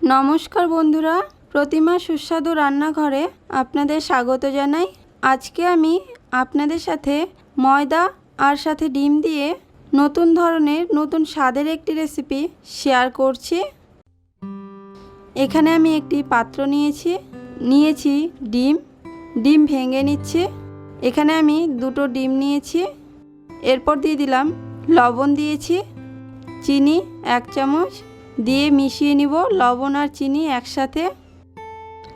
নমস্কার বন্ধুরা, প্রতিমা সুস্বাদু রান্নাঘরে আপনাদের স্বাগত জানাই। আজকে আমি আপনাদের সাথে ময়দা আর সাথে ডিম দিয়ে নতুন ধরনের নতুন স্বাদের একটি রেসিপি শেয়ার করছি। এখানে আমি একটি পাত্র নিয়েছি ডিম ভেঙে নিচ্ছি। এখানে আমি দুটো ডিম নিয়েছি। এরপর দিয়ে দিলাম লবণ, দিয়েছি চিনি 1 চামচ, দিয়ে মিশিয়ে নিব লবণ আর চিনি একসাথে।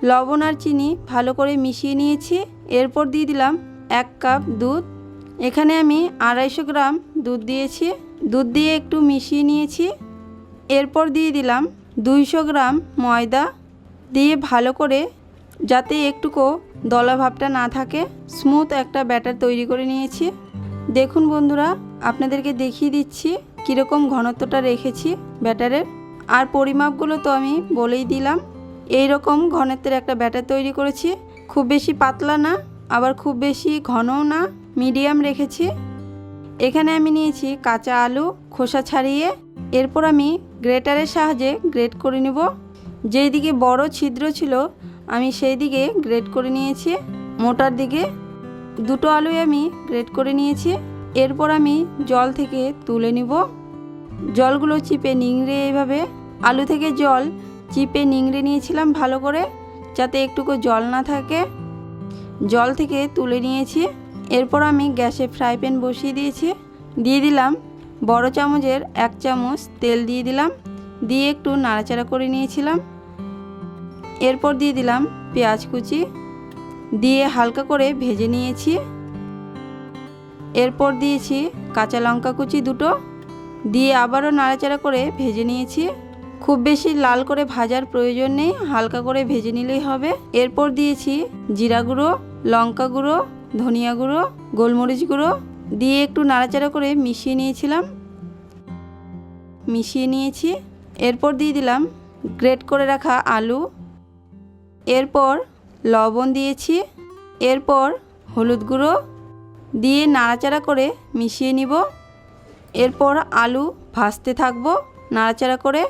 লবণ আর চিনি ভালো করে মিশিয়ে নিয়েছি। এরপর দিয়ে দিলাম 1 কাপ দুধ। এখানে আমি 250 গ্রাম দুধ দিয়েছি। দুধ দিয়ে একটু মিশিয়ে নিয়েছি। এরপর দিয়ে দিলাম 200 গ্রাম ময়দা, দিয়ে ভালো করে, যাতে একটুকু দলা ভাবটা না থাকে, স্মুথ একটা ব্যাটার তৈরি করে নিয়েছি। দেখুন বন্ধুরা, আপনাদেরকে দেখিয়ে দিচ্ছি কীরকম ঘনত্বটা রেখেছি ব্যাটারের। আর পরিমাপগুলো তো আমি বলেই দিলাম। এই রকম ঘনত্বের একটা ব্যাটার তৈরি করেছি। খুব বেশি পাতলা না, আবার খুব বেশি ঘনও না, মিডিয়াম রেখেছি। এখানে আমি নিয়েছি কাঁচা আলু, খোসা ছাড়িয়ে। এরপর আমি গ্রেটারের সাহায্যে গ্রেট করে নেব। যেই দিকে বড় ছিদ্র ছিল আমি সেই দিকে গ্রেট করে নিয়েছি। মোটার দিকে দুটো আলুই আমি গ্রেট করে নিয়েছি। এরপর আমি জল থেকে তুলে নিব। জলগুলো চিপে নিংড়ে, এইভাবে আলু থেকে জল চিপে নিংড়ে নিয়েছিলাম ভালো করে, যাতে একটুকু জল না থাকে। জল থেকে তুলে নিয়েছি। এরপর আমি গ্যাসে ফ্রাই প্যান বসিয়ে দিয়েছি। দিয়ে দিলাম বড় চামচের 1 চামচ তেল, দিয়ে একটু নাড়াচাড়া করে নিয়েছিলাম। এরপর দিয়ে দিলাম পেঁয়াজ কুচি, দিয়ে হালকা করে ভেজে নিয়েছি। এরপর দিয়েছি কাঁচা লঙ্কা কুচি দুটো, দিয়ে আবারও নাড়াচাড়া করে ভেজে নিয়েছি। খুব বেশি লাল করে ভাজার প্রয়োজন নেই, হালকা করে ভেজে নিলেই হবে। এরপর দিয়েছি জিরা গুঁড়ো, লঙ্কা গুঁড়ো, ধনিয়া গুঁড়ো, গোলমরিচ গুঁড়ো, দিয়ে একটু নাড়াচাড়া করে মিশিয়ে নিয়েছি। এরপর দিয়ে দিলাম গ্রেট করে রাখা আলু। এরপর লবণ দিয়েছি। এরপর হলুদ গুঁড়ো দিয়ে নাড়াচাড়া করে মিশিয়ে নিব। এরপর আলু ভাজতে থাকবো নাড়াচাড়া করে।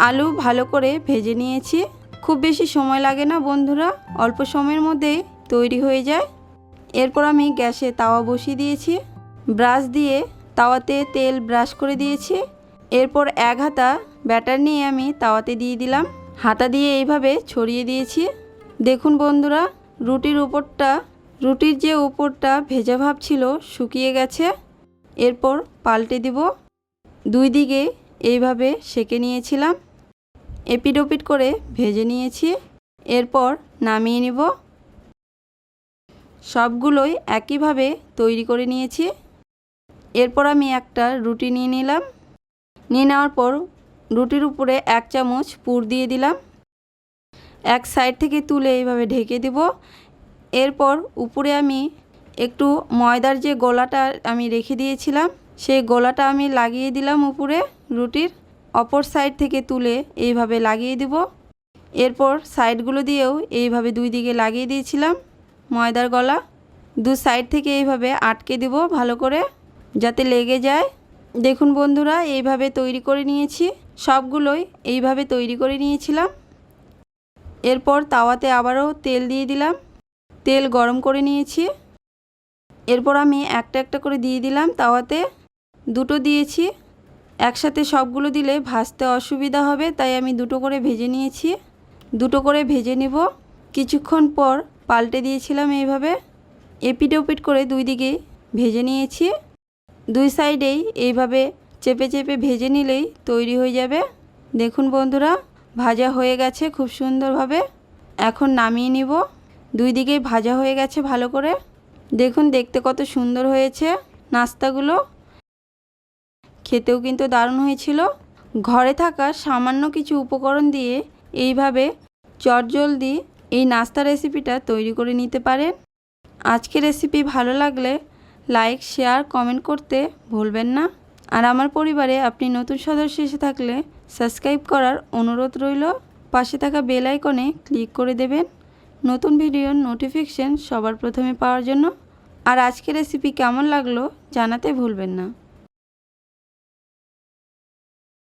আলু ভালো করে ভেজে নিয়েছি। খুব বেশি সময় লাগে না বন্ধুরা, অল্প সময়ের মধ্যেই তৈরি হয়ে যায়। এরপর আমি গ্যাসে তাওয়া বসিয়ে দিয়েছি। ব্রাশ দিয়ে তাওয়াতে তেল ব্রাশ করে দিয়েছি। এরপর 1 হাতা ব্যাটার নিয়ে আমি তাওয়াতে দিয়ে দিলাম। হাতা দিয়ে এইভাবে ছড়িয়ে দিয়েছি। দেখুন বন্ধুরা, রুটির যে উপরটা ভেজা ভাব ছিল শুকিয়ে গেছে। এরপর পাল্টে দিব। 2 দিকে এইভাবে সেঁকে নিয়েছিলাম। এপিট ওপিট করে ভেজে নিয়েছি। এরপর নামিয়ে নিব। সবগুলোই একইভাবে তৈরি করে নিয়েছি। এরপর আমি একটা রুটি নিয়ে নিলাম। নিয়ে নেওয়ার পর রুটির উপরে 1 চামচ পুর দিয়ে দিলাম। এক সাইড থেকে তুলে এইভাবে ঢেকে দেব। এরপর উপরে আমি একটু ময়দার যে গোলাটা আমি রেখে দিয়েছিলাম, সেই গোলাটা আমি লাগিয়ে দিলাম উপরে রুটির। অপর সাইড থেকে তুলে এইভাবে লাগিয়ে দেব। এরপর সাইডগুলো দিয়েও এইভাবে 2 দিকে লাগিয়ে দিয়েছিলাম ময়দার গলা। 2 সাইড থেকে এইভাবে আটকে দেব ভালো করে, যাতে লেগে যায়। দেখুন বন্ধুরা, এইভাবে তৈরি করে নিয়েছি। সবগুলোই এইভাবে তৈরি করে নিয়েছিলাম। এরপর তাওয়াতে আবারও তেল দিয়ে দিলাম। তেল গরম করে নিয়েছি। এরপর আমি একটা একটা করে দিয়ে দিলাম তাওয়াতে। দুটো দিয়েছি, একসাথে সবগুলো দিলে ভাজতে অসুবিধা হবে, তাই আমি দুটো করে ভেজে নিয়েছি। দুটো করে ভেজে নেব। কিছুক্ষণ পর পাল্টে দিয়েছিলাম এইভাবে। এপিট ওপিট করে 2 দিকেই ভেজে নিয়েছি। 2 সাইডেই এইভাবে চেপে চেপে ভেজে নিলেই তৈরি হয়ে যাবে। দেখুন বন্ধুরা, ভাজা হয়ে গেছে খুব সুন্দরভাবে। এখন নামিয়ে নিব। 2 দিকেই ভাজা হয়ে গেছে ভালো করে। দেখুন দেখতে কত সুন্দর হয়েছে নাস্তাগুলো। খেতেও কিন্তু দারুণ হয়েছিল। ঘরে থাকা সামান্য কিছু উপকরণ দিয়ে এইভাবে চটজলদি এই নাস্তা রেসিপিটা তৈরি করে নিতে পারেন। আজকের রেসিপি ভালো লাগলে লাইক, শেয়ার, কমেন্ট করতে ভুলবেন না। আর আমার পরিবারে আপনি নতুন সদস্য এসে থাকলে সাবস্ক্রাইব করার অনুরোধ রইল। পাশে থাকা বেল আইকনে ক্লিক করে দেবেন নতুন ভিডিওর নোটিফিকেশন সবার প্রথমে পাওয়ার জন্য। আর আজকের রেসিপি কেমন লাগলো জানাতে ভুলবেন না।